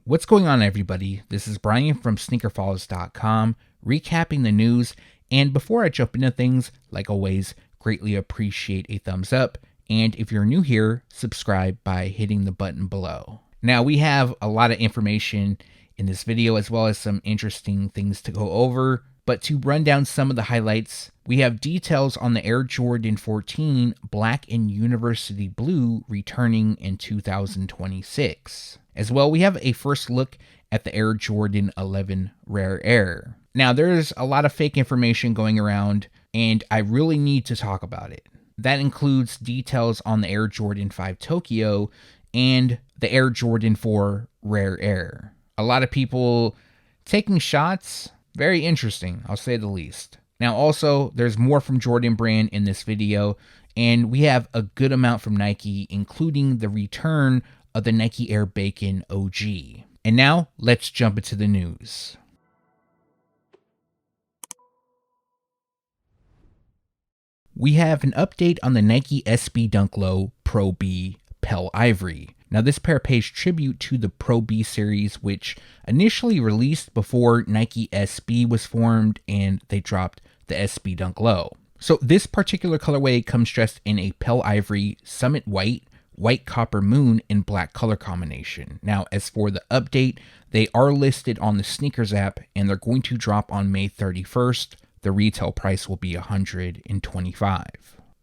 What's going on, everybody? This is Brian from SneakerFiles.com, recapping the news, and before I jump into things, like always, greatly appreciate a thumbs up, and if you're new here, subscribe by hitting the button below. Now, we have a lot of information in this video, as well as some interesting things to go over, but to run down some of the highlights, we have details on the Air Jordan 14 Black and University Blue returning in 2026. As well, we have a first look at the Air Jordan 11 Rare Air. Now, there's a lot of fake information going around, and I really need to talk about it. That includes details on the Air Jordan 5 Tokyo and the Air Jordan 4 Rare Air. A lot of people taking shots. Very interesting, I'll say the least. Now also, there's more from Jordan Brand in this video, and we have a good amount from Nike, including the return of the Nike Air Bakin OG. And now, let's jump into the news. We have an update on the Nike SB Dunk Low Pro B Pale Ivory. Now, this pair pays tribute to the Pro B series, which initially released before Nike SB was formed, and they dropped the SB Dunk Low. So this particular colorway comes dressed in a pale ivory, summit white, white copper moon, and black color combination. Now, as for the update, they are listed on the Sneakers app, and they're going to drop on May 31st. The retail price will be $125.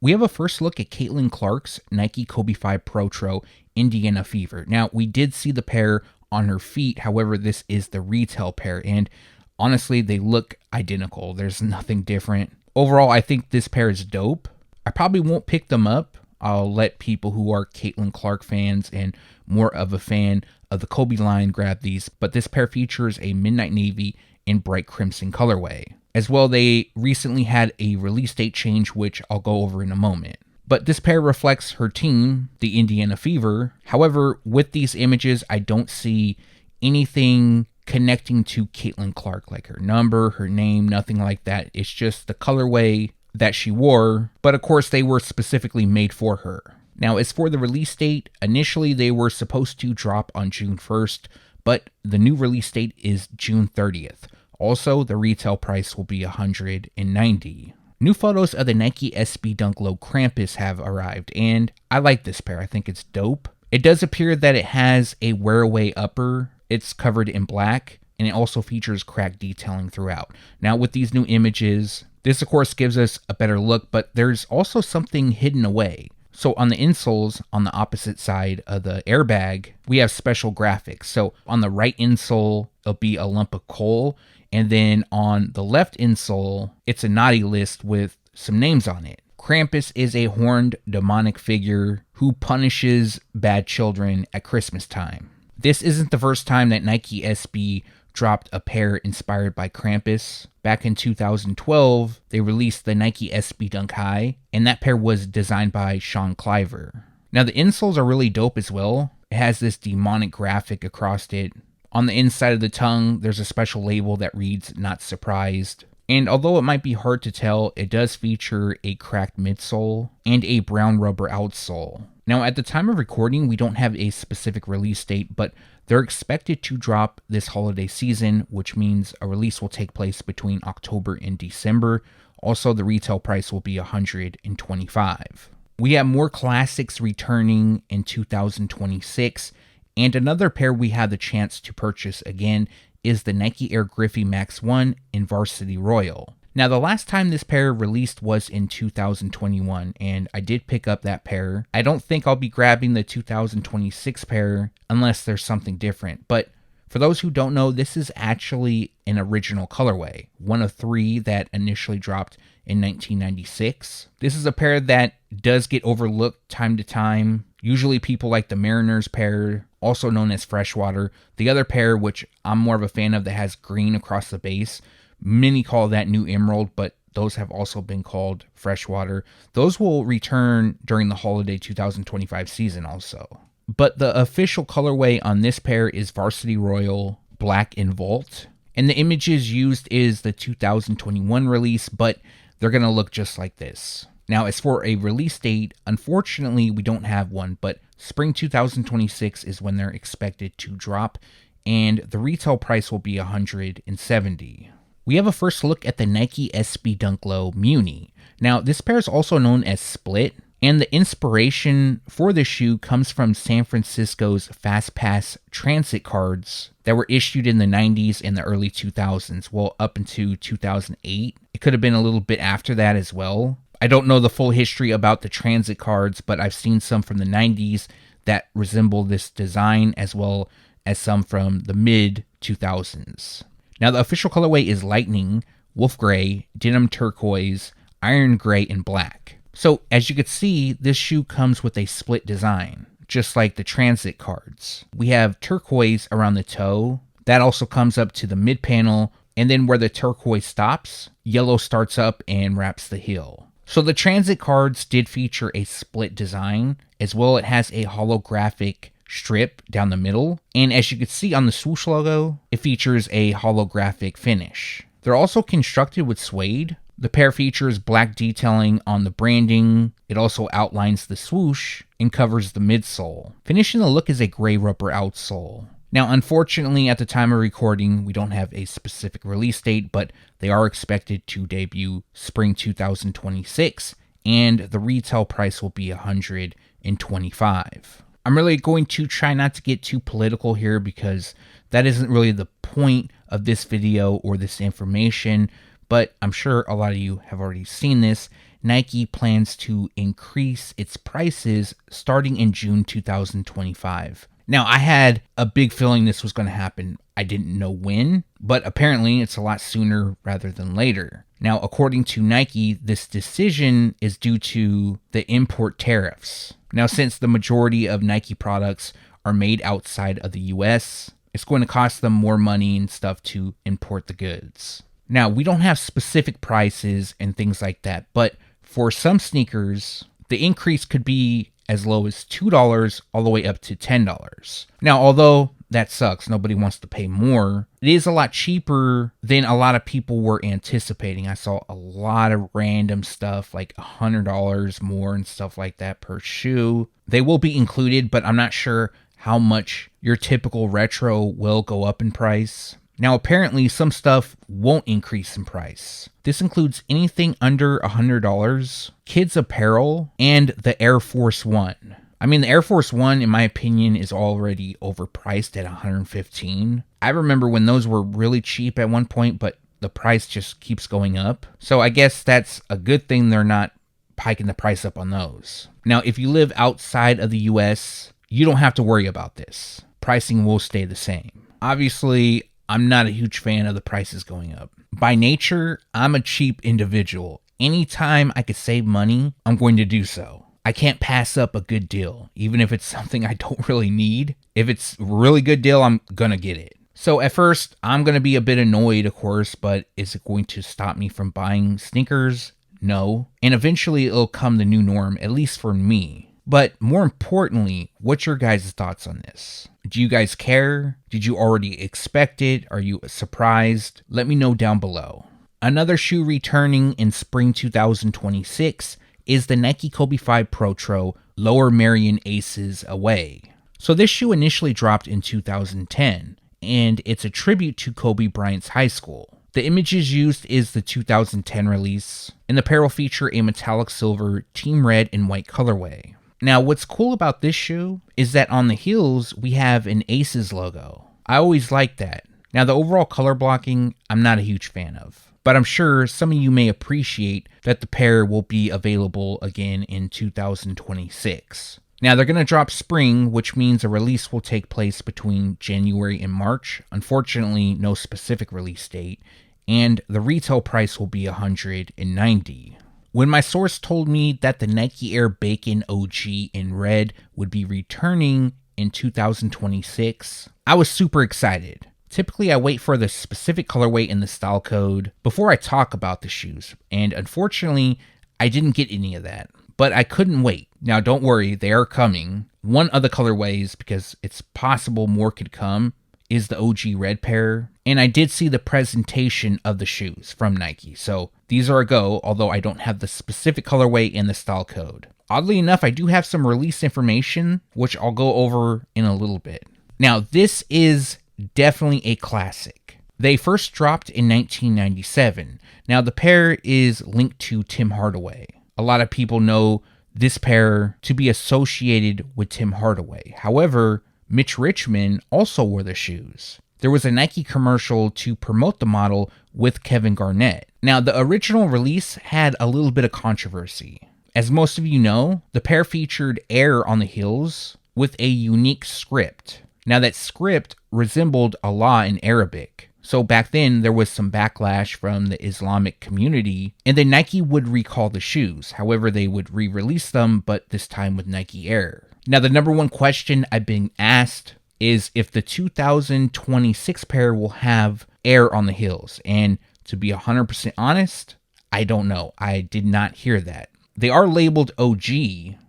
We have a first look at Caitlin Clark's Nike Kobe 5 Protro Indiana Fever. Now, we did see the pair on her feet. However, this is the retail pair, and honestly, they look identical. There's nothing different. Overall, I think this pair is dope. I probably won't pick them up. I'll let people who are Caitlin Clark fans and more of a fan of the Kobe line grab these, but this pair features a midnight navy and bright crimson colorway. As well, they recently had a release date change, which I'll go over in a moment. But this pair reflects her team, the Indiana Fever. However, with these images, I don't see anything connecting to Caitlin Clark, like her number, her name, nothing like that. It's just the colorway that she wore, but of course they were specifically made for her. Now, as for the release date, initially they were supposed to drop on June 1st, but the new release date is June 30th. Also, the retail price will be $190. New photos of the Nike SB Dunk Low Krampus have arrived, and I like this pair. I think it's dope. It does appear that it has a wear-away upper. It's covered in black, and it also features cracked detailing throughout. Now, with these new images, this of course gives us a better look, but there's also something hidden away. So on the insoles, on the opposite side of the airbag, we have special graphics. So on the right insole, it'll be a lump of coal, and then on the left insole, it's a naughty list with some names on it. Krampus is a horned demonic figure who punishes bad children at Christmas time. This isn't the first time that Nike SB dropped a pair inspired by Krampus. Back in 2012, they released the Nike SB Dunk High, and that pair was designed by Sean Cliver. Now, the insoles are really dope as well. It has this demonic graphic across it. On the inside of the tongue, there's a special label that reads "Not Surprised." And although it might be hard to tell, it does feature a cracked midsole and a brown rubber outsole. Now, at the time of recording, we don't have a specific release date, but they're expected to drop this holiday season, which means a release will take place between October and December. Also, the retail price will be $125. We have more classics returning in 2026, and another pair we had the chance to purchase again is the Nike Air Griffey Max 1 in Varsity Royal. Now, the last time this pair released was in 2021, and I did pick up that pair. I don't think I'll be grabbing the 2026 pair unless there's something different. But for those who don't know, this is actually an original colorway, one of 3 that initially dropped in 1996. This is a pair that does get overlooked time to time. Usually people like the Mariners pair, also known as Freshwater. The other pair, which I'm more of a fan of, that has green across the base, many call that New Emerald, but those have also been called Freshwater. Those will return during the holiday 2025 season also. But the official colorway on this pair is Varsity Royal Black and Vault. And the images used is the 2021 release, but they're going to look just like this. Now, as for a release date, unfortunately, we don't have one, but spring 2026 is when they're expected to drop. and the retail price will be $170. We have a first look at the Nike SB Dunk Low Muni. Now, this pair is also known as Split, and the inspiration for this shoe comes from San Francisco's Fast Pass transit cards that were issued in the 90s and the early 2000s, well, up into 2008. It could have been a little bit after that as well. I don't know the full history about the transit cards, but I've seen some from the 90s that resemble this design, as well as some from the mid-2000s. Now, the official colorway is Lightning, Wolf Gray, Denim Turquoise, Iron Gray, and Black. So, as you can see, this shoe comes with a split design, just like the transit cards. We have turquoise around the toe. That also comes up to the mid panel, and then where the turquoise stops, yellow starts up and wraps the heel. So the transit cards did feature a split design. As well, it has a holographic strip down the middle. And as you can see on the swoosh logo, it features a holographic finish. They're also constructed with suede. The pair features black detailing on the branding. It also outlines the swoosh and covers the midsole. Finishing the look is a gray rubber outsole. Now, unfortunately, at the time of recording, we don't have a specific release date, but they are expected to debut spring 2026, and the retail price will be $125. I'm really going to try not to get too political here because that isn't really the point of this video or this information, but I'm sure a lot of you have already seen this. Nike plans to increase its prices starting in June 2025. Now, I had a big feeling this was going to happen. I didn't know when, but apparently it's a lot sooner rather than later. Now, according to Nike, this decision is due to the import tariffs. Now, since the majority of Nike products are made outside of the US, it's going to cost them more money and stuff to import the goods. Now, we don't have specific prices and things like that, but for some sneakers, the increase could be as low as $2 all the way up to $10. Now, although that sucks, nobody wants to pay more, it is a lot cheaper than a lot of people were anticipating. I saw a lot of random stuff, like $100 more and stuff like that per shoe. They will be included, but I'm not sure how much your typical retro will go up in price. Now, apparently, some stuff won't increase in price. This includes anything under $100, kids apparel, and the Air Force One. I mean, the Air Force One, in my opinion, is already overpriced at $115. I remember when those were really cheap at one point, but the price just keeps going up. So I guess that's a good thing they're not hiking the price up on those. Now, if you live outside of the US, you don't have to worry about this. Pricing will stay the same. Obviously, I'm not a huge fan of the prices going up. By nature, I'm a cheap individual. Anytime I could save money, I'm going to do so. I can't pass up a good deal, even if it's something I don't really need. If it's a really good deal, I'm gonna get it. So at first, I'm gonna be a bit annoyed, of course, but is it going to stop me from buying sneakers? No. And eventually it'll come the new norm, at least for me. But more importantly, what's your guys' thoughts on this? Do you guys care? Did you already expect it? Are you surprised? Let me know down below. Another shoe returning in spring 2026 is the Nike Kobe 5 Protro Lower Merion Aces Away. So this shoe initially dropped in 2010, and it's a tribute to Kobe Bryant's high school. The images used is the 2010 release, and the pair will feature a metallic silver, team red, and white colorway. Now, what's cool about this shoe is that on the heels, we have an Aces logo. I always like that. Now, the overall color blocking, I'm not a huge fan of, but I'm sure some of you may appreciate that the pair will be available again in 2026. Now, they're going to drop spring, which means a release will take place between January and March. Unfortunately, no specific release date, and the retail price will be $190. When my source told me that the Nike Air Bakin OG in red would be returning in 2026, I was super excited. Typically, I wait for the specific colorway in the style code before I talk about the shoes, and unfortunately, I didn't get any of that. But I couldn't wait. Now, don't worry, they are coming. One of the colorways, because it's possible more could come, is the OG red pair. And I did see the presentation of the shoes from Nike, so these are a go, although I don't have the specific colorway in the style code. Oddly enough, I do have some release information, which I'll go over in a little bit. Now, this is definitely a classic. They first dropped in 1997. Now, the pair is linked to Tim Hardaway. A lot of people know this pair to be associated with Tim Hardaway. However, Mitch Richmond also wore the shoes. There was a Nike commercial to promote the model with Kevin Garnett. Now, the original release had a little bit of controversy. As most of you know, the pair featured air on the heels with a unique script. Now, that script resembled Allah in Arabic. So back then, there was some backlash from the Islamic community, and then Nike would recall the shoes. However, they would re-release them, but this time with Nike Air. Now, the number one question I've been asked is if the 2026 pair will have air on the heels. And to be 100% honest, I don't know. I did not hear that. They are labeled OG,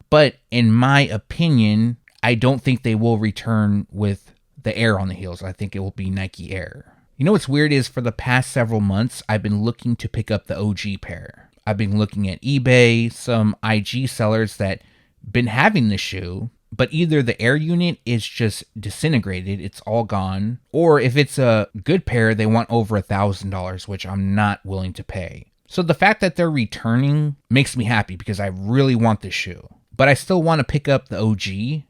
but in my opinion, I don't think they will return with the air on the heels. I think it will be Nike Air. You know what's weird is for the past several months, I've been looking to pick up the OG pair. I've been looking at eBay, some IG sellers that been having the shoe, but either the air unit is just disintegrated, it's all gone, or if it's a good pair, they want over $1,000, which I'm not willing to pay. So the fact that they're returning makes me happy because I really want this shoe. But I still want to pick up the OG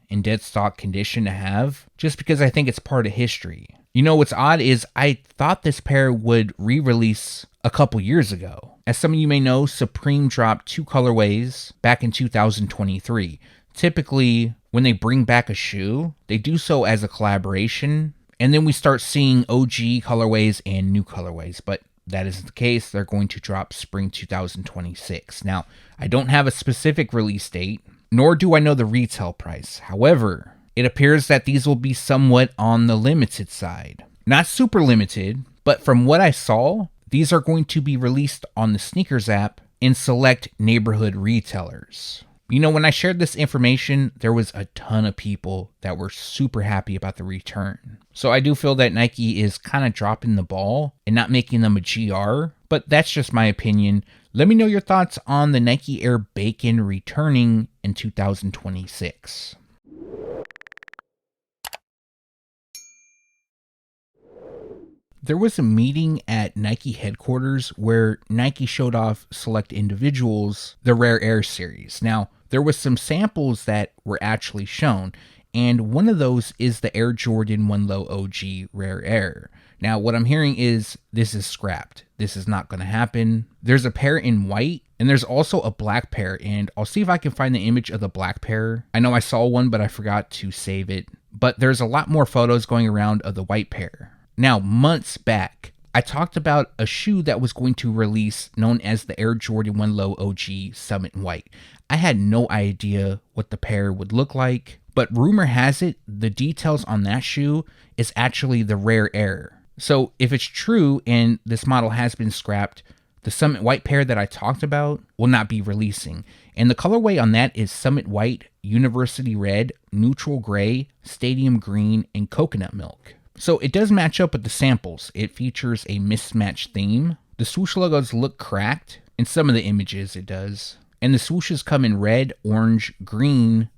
in dead stock condition to have, just because I think it's part of history. You know what's odd is I thought this pair would re-release a couple years ago. As some of you may know, Supreme dropped 2 colorways back in 2023. Typically, when they bring back a shoe, they do so as a collaboration, and then we start seeing OG colorways and new colorways, but that isn't the case. They're going to drop spring 2026. Now, I don't have a specific release date, nor do I know the retail price. However, it appears that these will be somewhat on the limited side. Not super limited, but from what I saw, these are going to be released on the Sneakers app in select neighborhood retailers. You know, when I shared this information, there was a ton of people that were super happy about the return. So I do feel that Nike is kind of dropping the ball and not making them a GR, but that's just my opinion. Let me know your thoughts on the Nike Air Bakin returning in 2026. There was a meeting at Nike headquarters where Nike showed off select individuals the Rare Air series. Now, there was some samples that were actually shown, and one of those is the Air Jordan 1 Low OG Rare Air. Now, what I'm hearing is this is scrapped. This is not going to happen. There's a pair in white, and there's also a black pair, and I'll see if I can find the image of the black pair. I know I saw one, but I forgot to save it. But there's a lot more photos going around of the white pair. Now, months back, I talked about a shoe that was going to release known as the Air Jordan 1 Low OG Summit White. I had no idea what the pair would look like, but rumor has it the details on that shoe is actually the Rare Air. So if it's true and this model has been scrapped, the Summit White pair that I talked about will not be releasing. And the colorway on that is Summit White, University Red, Neutral Gray, Stadium Green, and Coconut Milk. So it does match up with the samples. It features a mismatched theme. The swoosh logos look cracked. In some of the images it does. And the swooshes come in red, orange, green,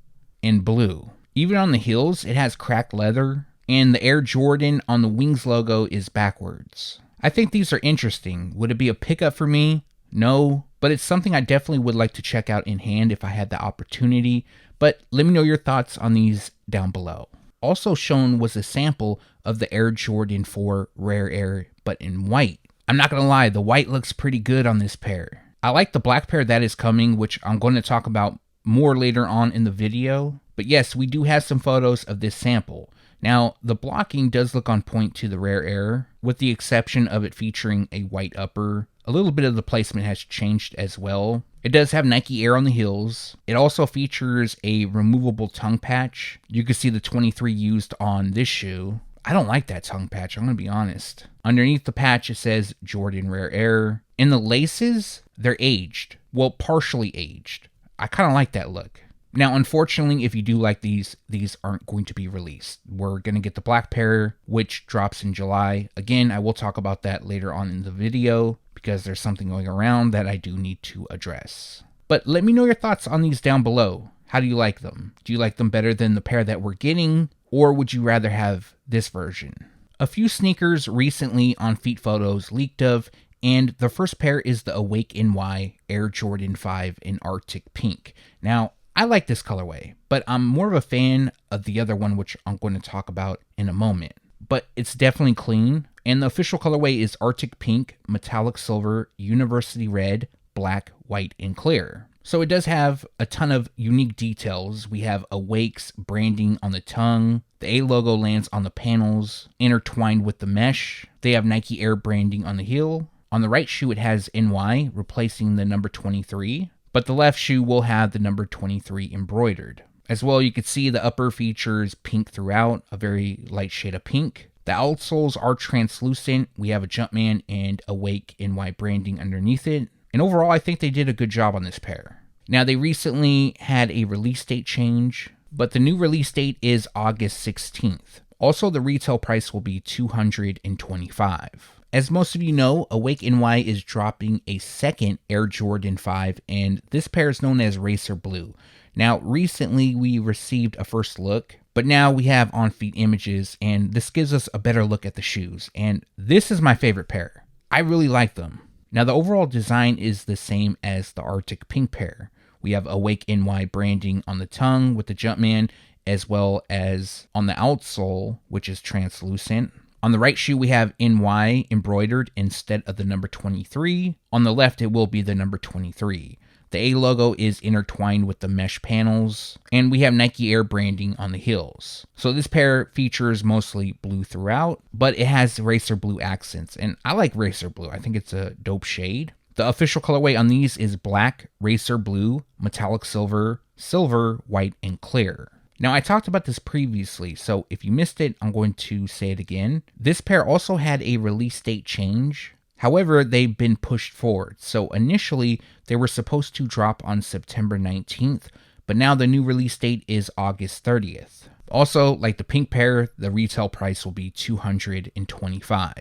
and blue. Even on the heels, it has cracked leather. And the Air Jordan on the wings logo is backwards. I think these are interesting. Would it be a pickup for me? No. But it's something I definitely would like to check out in hand if I had the opportunity. But let me know your thoughts on these down below. Also shown was a sample of the Air Jordan 4 Rare Air, but in white. I'm not going to lie, the white looks pretty good on this pair. I like the black pair that is coming, which I'm going to talk about more later on in the video. But yes, we do have some photos of this sample. Now, the blocking does look on point to the Rare Air, with the exception of it featuring a white upper. A little bit of the placement has changed as well. It does have Nike Air on the heels. It also features a removable tongue patch. You can see the 23 used on this shoe. I don't like that tongue patch, I'm going to be honest. Underneath the patch, it says Jordan Rare Air. In the laces, they're aged. Well, partially aged. I kind of like that look. Now, unfortunately, if you do like these aren't going to be released. We're going to get the black pair, which drops in July. Again, I will talk about that later on in the video, because there's something going around that I do need to address. But let me know your thoughts on these down below. How do you like them? Do you like them better than the pair that we're getting? Or would you rather have this version? A few sneakers recently on Feet Photos leaked of, and the first pair is the Awake NY Air Jordan 5 in Arctic Pink. Now, I like this colorway, but I'm more of a fan of the other one, which I'm going to talk about in a moment. But it's definitely clean, and the official colorway is Arctic Pink, Metallic Silver, University Red, Black, White, and Clear. So it does have a ton of unique details. We have Awake's branding on the tongue. The A logo lands on the panels, intertwined with the mesh. They have Nike Air branding on the heel. On the right shoe, it has NY, replacing the number 23. But the left shoe will have the number 23 embroidered. As well, you can see the upper features pink throughout, a very light shade of pink. The outsoles are translucent. We have a Jumpman and Awake NY branding underneath it. And overall, I think they did a good job on this pair. Now, they recently had a release date change, but the new release date is August 16th. Also, the retail price will be $225. As most of you know, Awake NY is dropping a second Air Jordan 5, and this pair is known as Racer Blue. Now, recently we received a first look, but now we have on-feet images, and this gives us a better look at the shoes. And this is my favorite pair. I really like them. Now, the overall design is the same as the Arctic Pink pair. We have Awake NY branding on the tongue with the Jumpman, as well as on the outsole, which is translucent. On the right shoe, we have NY embroidered instead of the number 23. On the left, it will be the number 23. The A logo is intertwined with the mesh panels, and we have Nike Air branding on the heels. So this pair features mostly blue throughout, but it has racer blue accents, and I like racer blue. I think it's a dope shade. The official colorway on these is black, racer blue, metallic silver, silver, white, and clear. Now, I talked about this previously, so if you missed it, I'm going to say it again. This pair also had a release date change. However, they've been pushed forward. So initially, they were supposed to drop on September 19th, but now the new release date is August 30th. Also, like the pink pair, the retail price will be $225.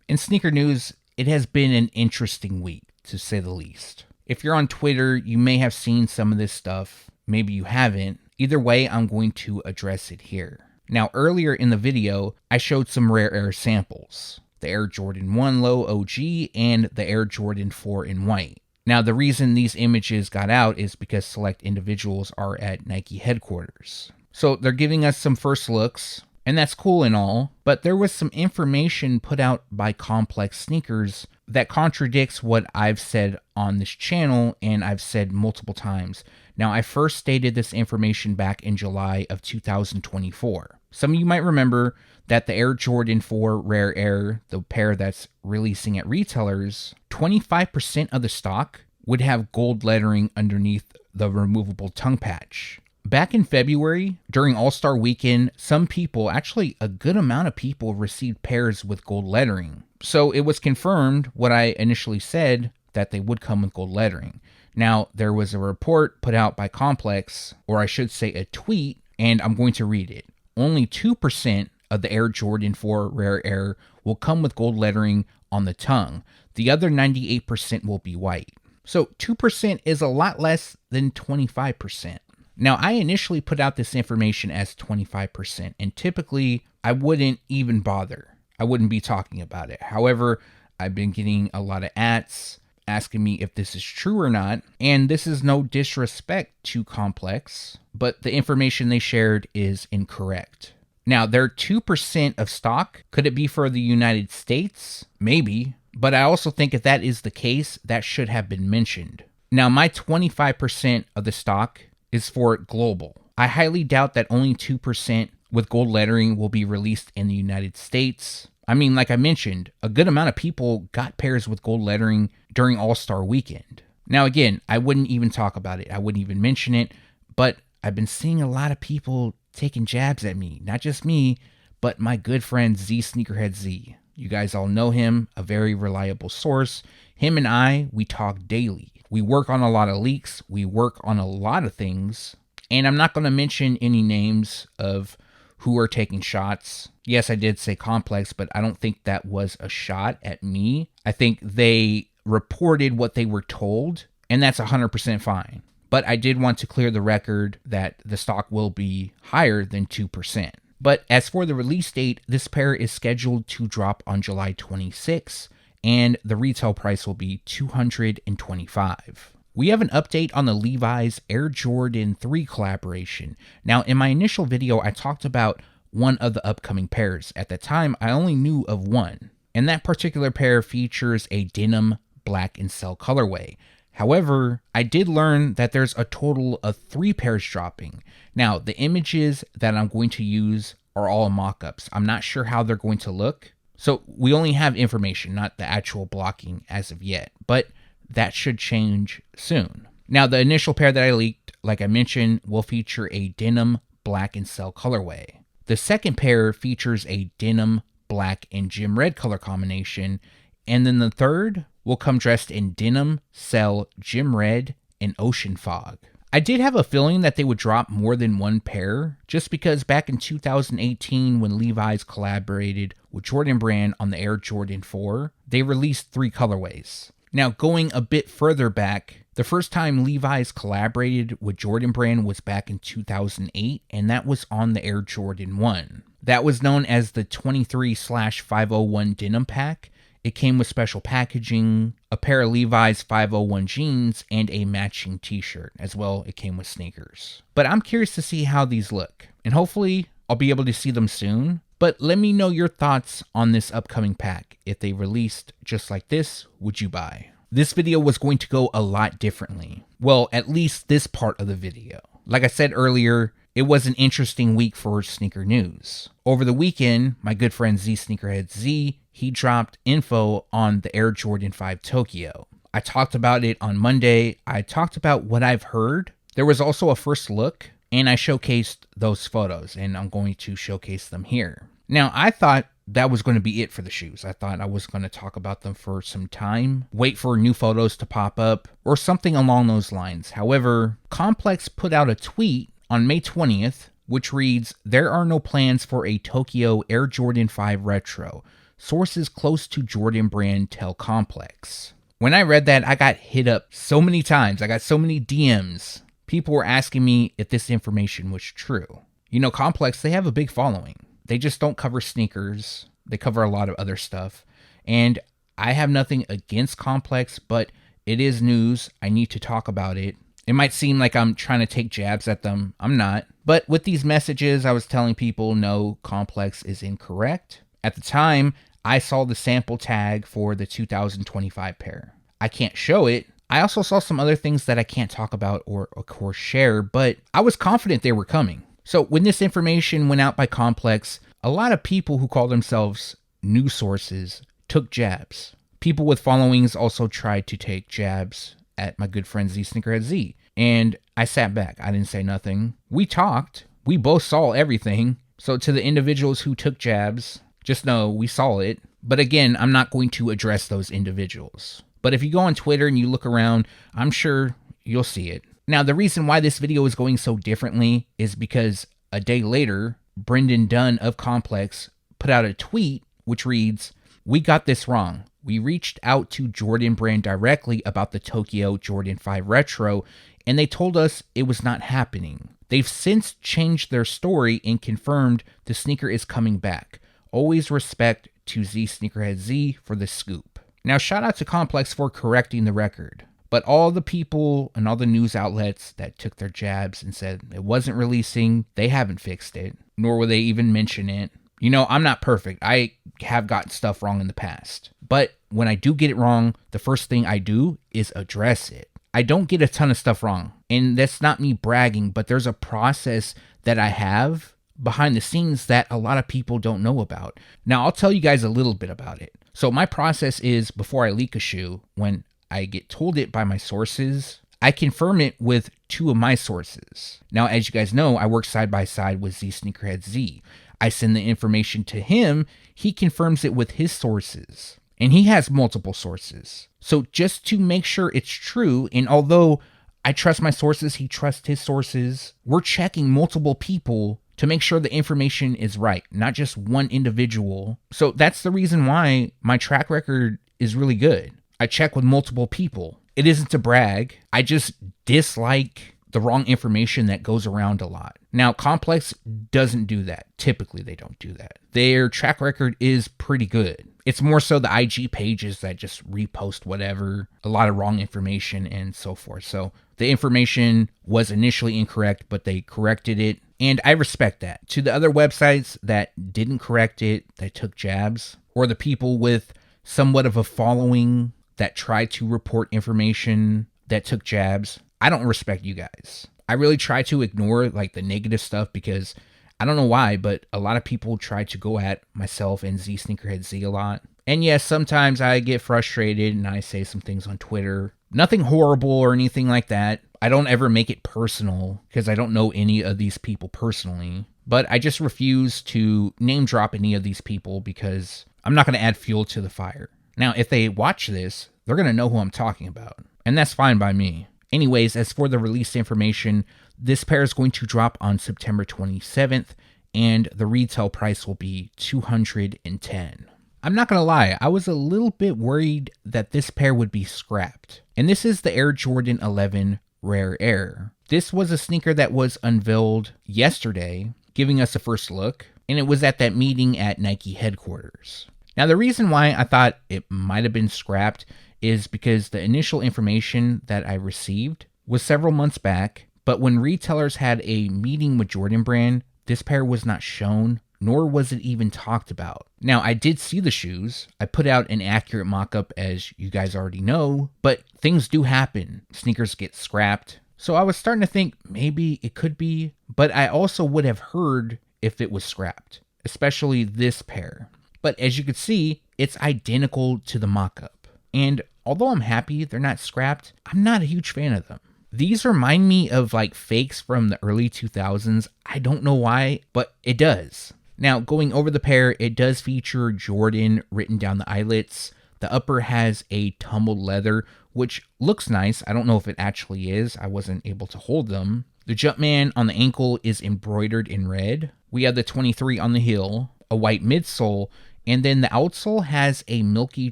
In sneaker news, it has been an interesting week, to say the least. If you're on Twitter, you may have seen some of this stuff. Maybe you haven't. Either way, I'm going to address it here. Now, earlier in the video, I showed some rare air samples. The Air Jordan 1 Low OG and the Air Jordan 4 in white. Now, the reason these images got out is because select individuals are at Nike headquarters. So they're giving us some first looks, and that's cool and all, but there was some information put out by Complex Sneakers that contradicts what I've said on this channel, and I've said multiple times. Now, I first stated this information back in July of 2024. Some of you might remember that the Air Jordan 4 Rare Air, the pair that's releasing at retailers, 25% of the stock would have gold lettering underneath the removable tongue patch. Back in February, during All-Star Weekend, some people, actually a good amount of people, received pairs with gold lettering. So it was confirmed what I initially said, that they would come with gold lettering. Now, there was a report put out by Complex, or I should say a tweet, and I'm going to read it. Only 2% of the Air Jordan 4 Rare Air will come with gold lettering on the tongue. The other 98% will be white. So 2% is a lot less than 25%. Now, I initially put out this information as 25%, and typically I wouldn't even bother. I wouldn't be talking about it. However, I've been getting a lot of ats asking me if this is true or not, and this is no disrespect to Complex, but the information they shared is incorrect. Now, their 2% of stock, could it be for the United States? Maybe, but I also think if that is the case, that should have been mentioned. Now, my 25% of the stock is for global. I highly doubt that only 2% with gold lettering will be released in the United States. I mean, like I mentioned, a good amount of people got pairs with gold lettering during All-Star Weekend. Now, again, I wouldn't even talk about it. I wouldn't even mention it, but I've been seeing a lot of people taking jabs at me. Not just me, but my good friend Z Sneakerhead Z. You guys all know him, a very reliable source. Him and I, we talk daily. We work on a lot of leaks. We work on a lot of things. And I'm not going to mention any names of who are taking shots. Yes, I did say Complex, but I don't think that was a shot at me. I think they reported what they were told, and that's 100% fine. But I did want to clear the record that the stock will be higher than 2%. But as for the release date, this pair is scheduled to drop on July 26, and the retail price will be $225. We have an update on the Levi's Air Jordan 3 collaboration. Now, in my initial video, I talked about one of the upcoming pairs. At the time, I only knew of one, and that particular pair features a denim black and cell colorway. However, I did learn that there's a total of 3 pairs dropping. Now, the images that I'm going to use are all mock-ups. I'm not sure how they're going to look. So we only have information, not the actual blocking as of yet, but that should change soon. Now, the initial pair that I leaked, like I mentioned, will feature a denim black and cell colorway. The second pair features a denim black and gym red color combination, and then the third will come dressed in denim, cell, gym red, and ocean fog. I did have a feeling that they would drop more than one pair, just because back in 2018 when Levi's collaborated with Jordan Brand on the Air Jordan 4, they released 3 colorways. Now, going a bit further back, the first time Levi's collaborated with Jordan Brand was back in 2008, and that was on the Air Jordan 1. That was known as the 23/501 denim pack. It came with special packaging, a pair of Levi's 501 jeans, and a matching t-shirt. As well, it came with sneakers. But I'm curious to see how these look, and hopefully I'll be able to see them soon. But let me know your thoughts on this upcoming pack. If they released just like this, would you buy? This video was going to go a lot differently. Well, at least this part of the video. Like I said earlier, it was an interesting week for sneaker news. Over the weekend, my good friend Z Sneakerhead Z, he dropped info on the Air Jordan 5 Tokyo. I talked about it on Monday. I talked about what I've heard. There was also a first look, and I showcased those photos, and I'm going to showcase them here. Now, I thought that was going to be it for the shoes. I thought I was going to talk about them for some time, wait for new photos to pop up, or something along those lines. However, Complex put out a tweet on May 20th, which reads, "There are no plans for a Tokyo Air Jordan 5 Retro. Sources close to Jordan Brand tell Complex." When I read that, I got hit up so many times. I got so many DMs. People were asking me if this information was true. You know, Complex, they have a big following. They just don't cover sneakers. They cover a lot of other stuff. And I have nothing against Complex, but it is news. I need to talk about it. It might seem like I'm trying to take jabs at them. I'm not. But with these messages, I was telling people, no, Complex is incorrect. At the time, I saw the sample tag for the 2025 pair. I can't show it. I also saw some other things that I can't talk about or, of course, share, but I was confident they were coming. So when this information went out by Complex, a lot of people who call themselves news sources took jabs. People with followings also tried to take jabs at my good friend Z Sneakerhead Z. And I sat back. I didn't say nothing. We talked. We both saw everything. So to the individuals who took jabs, just know we saw it. But again, I'm not going to address those individuals. But if you go on Twitter and you look around, I'm sure you'll see it. Now, the reason why this video is going so differently is because a day later, Brendan Dunn of Complex put out a tweet which reads, "We got this wrong. We reached out to Jordan Brand directly about the Tokyo Jordan 5 Retro, and they told us it was not happening. They've since changed their story and confirmed the sneaker is coming back. Always respect to Z Sneakerhead Z for the scoop." Now, shout out to Complex for correcting the record. But all the people and all the news outlets that took their jabs and said it wasn't releasing, they haven't fixed it, nor will they even mention it. You know, I'm not perfect. I have gotten stuff wrong in the past. But when I do get it wrong, the first thing I do is address it. I don't get a ton of stuff wrong. And that's not me bragging, but there's a process that I have behind the scenes that a lot of people don't know about. Now, I'll tell you guys a little bit about it. So my process is, before I leak a shoe, when I get told it by my sources, I confirm it with 2 of my sources. Now, as you guys know, I work side by side with Z Sneakerhead Z. I send the information to him, he confirms it with his sources. And he has multiple sources. So just to make sure it's true, and although I trust my sources, he trusts his sources, we're checking multiple people to make sure the information is right, not just one individual. So that's the reason why my track record is really good. I check with multiple people. It isn't to brag. I just dislike the wrong information that goes around a lot. Now, Complex doesn't do that. Typically, they don't do that. Their track record is pretty good. It's more so the IG pages that just repost whatever, a lot of wrong information and so forth. So the information was initially incorrect, but they corrected it. And I respect that. To the other websites that didn't correct it, that took jabs, or the people with somewhat of a following that tried to report information that took jabs, I don't respect you guys. I really try to ignore like the negative stuff because I don't know why, but a lot of people try to go at myself and Z Sneakerhead Z a lot. And yes, sometimes I get frustrated and I say some things on Twitter. Nothing horrible or anything like that. I don't ever make it personal because I don't know any of these people personally. But I just refuse to name drop any of these people because I'm not going to add fuel to the fire. Now, if they watch this, they're going to know who I'm talking about. And that's fine by me. Anyways, as for the release information, this pair is going to drop on September 27th, and the retail price will be $210. I'm not going to lie, I was a little bit worried that this pair would be scrapped. And this is the Air Jordan 11 Rare Air. This was a sneaker that was unveiled yesterday, giving us a first look, and it was at that meeting at Nike headquarters. Now, the reason why I thought it might have been scrapped is because the initial information that I received was several months back, but when retailers had a meeting with Jordan Brand, this pair was not shown, nor was it even talked about. Now, I did see the shoes. I put out an accurate mock-up, as you guys already know, but things do happen. Sneakers get scrapped. So I was starting to think maybe it could be, but I also would have heard if it was scrapped, especially this pair. But as you can see, it's identical to the mock-up. And although I'm happy they're not scrapped, I'm not a huge fan of them. These remind me of like fakes from the early 2000s. I don't know why, but it does. Now, going over the pair, it does feature Jordan written down the eyelets. The upper has a tumbled leather, which looks nice. I don't know if it actually is. I wasn't able to hold them. The Jumpman on the ankle is embroidered in red. We have the 23 on the heel, a white midsole, and then the outsole has a milky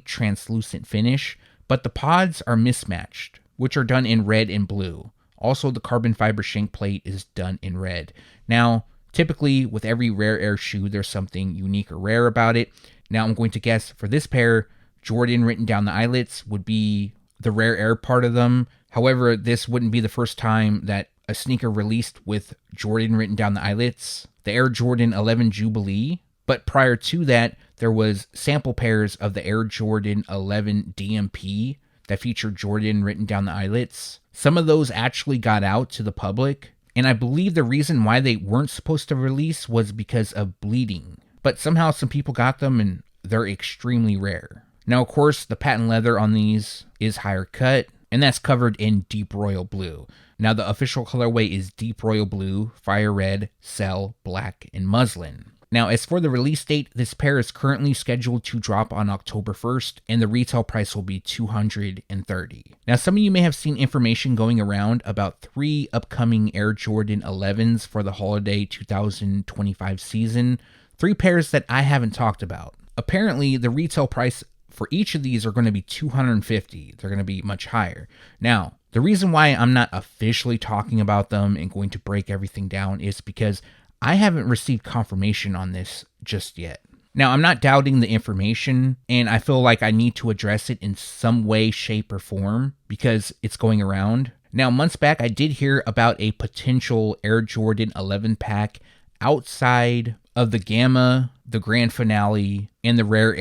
translucent finish, but the pods are mismatched, which are done in red and blue. Also, the carbon fiber shank plate is done in red. Now, typically with every Rare Air shoe, there's something unique or rare about it. Now, I'm going to guess for this pair, Jordan written down the eyelets would be the Rare Air part of them. However, this wouldn't be the first time that a sneaker released with Jordan written down the eyelets. The Air Jordan 11 Jubilee. But prior to that, there was sample pairs of the Air Jordan 11 DMP that featured Jordan written down the eyelets. Some of those actually got out to the public, and I believe the reason why they weren't supposed to release was because of bleeding. But somehow some people got them, and they're extremely rare. Now, of course, the patent leather on these is higher cut, and that's covered in deep royal blue. Now, the official colorway is deep royal blue, fire red, cell, black, and muslin. Now, as for the release date, this pair is currently scheduled to drop on October 1st, and the retail price will be $230. Now, some of you may have seen information going around about 3 upcoming Air Jordan 11s for the holiday 2025 season, 3 pairs that I haven't talked about. Apparently, the retail price for each of these are going to be $250. They're going to be much higher. Now, the reason why I'm not officially talking about them and going to break everything down is because I haven't received confirmation on this just yet. Now, I'm not doubting the information, and I feel like I need to address it in some way, shape, or form because it's going around. Now, months back, I did hear about a potential Air Jordan 11 pack outside of the Gamma, the Grand Finale, and the Rare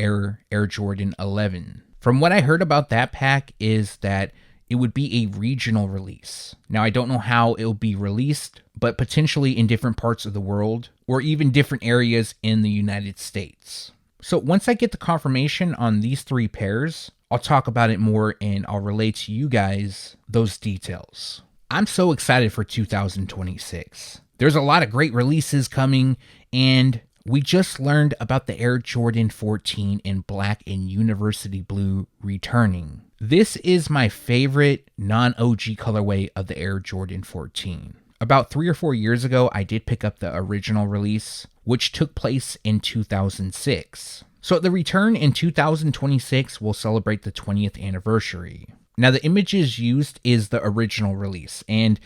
Air Jordan 11. From what I heard about that pack is that it would be a regional release. Now, I don't know how it will be released, but potentially in different parts of the world or even different areas in the United States. So once I get the confirmation on these 3 pairs, I'll talk about it more and I'll relay to you guys those details. I'm so excited for 2026. There's a lot of great releases coming, and we just learned about the Air Jordan 14 in black and university blue returning. This is my favorite non-OG colorway of the Air Jordan 14. About 3 or 4 years ago, I did pick up the original release, which took place in 2006. So the return in 2026 will celebrate the 20th anniversary. Now, the images used is the original release, and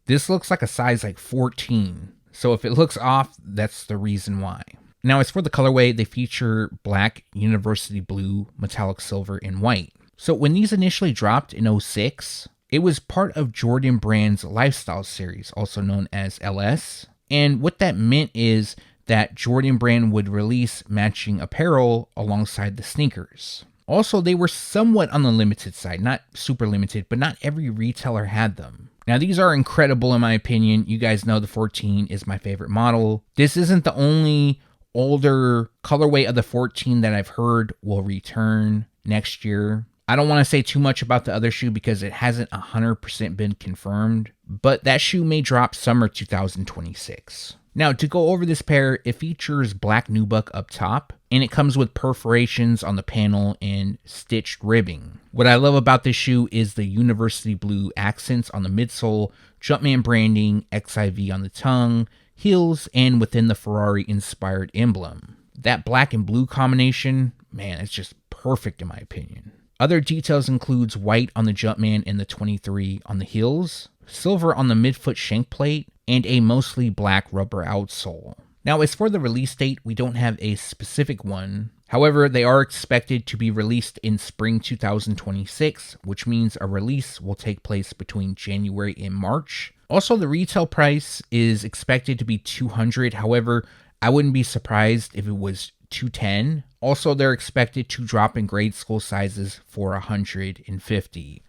This looks like a size like 14. So if it looks off, that's the reason why. Now, as for the colorway, they feature black, university blue, metallic silver, and white. So when these initially dropped in 2006, it was part of Jordan Brand's lifestyle series, also known as LS. And what that meant is that Jordan Brand would release matching apparel alongside the sneakers. Also, they were somewhat on the limited side, not super limited, but not every retailer had them. Now, these are incredible in my opinion. You guys know the 14 is my favorite model. This isn't the only older colorway of the 14 that I've heard will return next year. I don't want to say too much about the other shoe because it hasn't 100% been confirmed, but that shoe may drop summer 2026. Now, to go over this pair, it features black nubuck up top, and it comes with perforations on the panel and stitched ribbing. What I love about this shoe is the university blue accents on the midsole, Jumpman branding, XIV on the tongue, heels, and within the Ferrari-inspired emblem. That black and blue combination, man, it's just perfect in my opinion. Other details includes white on the Jumpman and the 23 on the heels, silver on the midfoot shank plate, and a mostly black rubber outsole. Now, as for the release date, we don't have a specific one. However, they are expected to be released in spring 2026, which means a release will take place between January and March. Also, the retail price is expected to be $200. However, I wouldn't be surprised if it was $210. Also, they're expected to drop in grade school sizes for $150.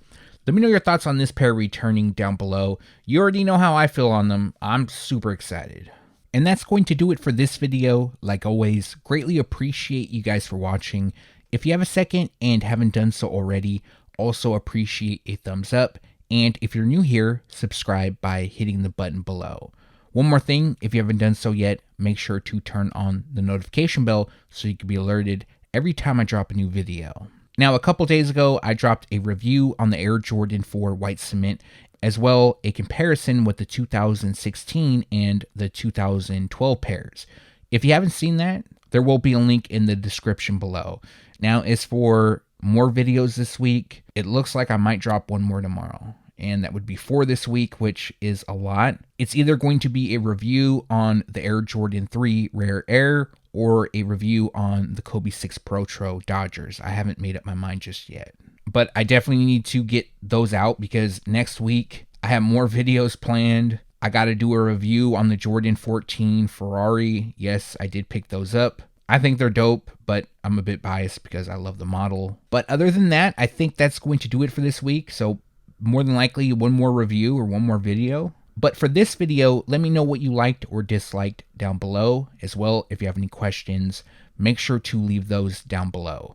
Let me know your thoughts on this pair returning down below. You already know how I feel on them. I'm super excited. And that's going to do it for this video. Like always, greatly appreciate you guys for watching. If you have a second and haven't done so already, also appreciate a thumbs up. And if you're new here, subscribe by hitting the button below. One more thing, if you haven't done so yet, make sure to turn on the notification bell so you can be alerted every time I drop a new video. Now, a couple days ago, I dropped a review on the Air Jordan 4 White Cement, as well a comparison with the 2016 and the 2012 pairs. If you haven't seen that, there will be a link in the description below. Now, as for more videos this week, it looks like I might drop one more tomorrow. And that would be 4 this week, which is a lot. It's either going to be a review on the Air Jordan 3 Rare Air or a review on the Kobe 6 Protro Dodgers. I haven't made up my mind just yet. But I definitely need to get those out because next week I have more videos planned. I got to do a review on the Jordan 14 Ferrari. Yes, I did pick those up. I think they're dope, but I'm a bit biased because I love the model. But other than that, I think that's going to do it for this week. So more than likely one more review or one more video. But for this video, let me know what you liked or disliked down below. As well, if you have any questions, make sure to leave those down below.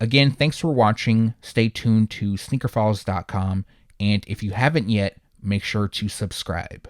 Again, thanks for watching. Stay tuned to SneakerFiles.com. And if you haven't yet, make sure to subscribe.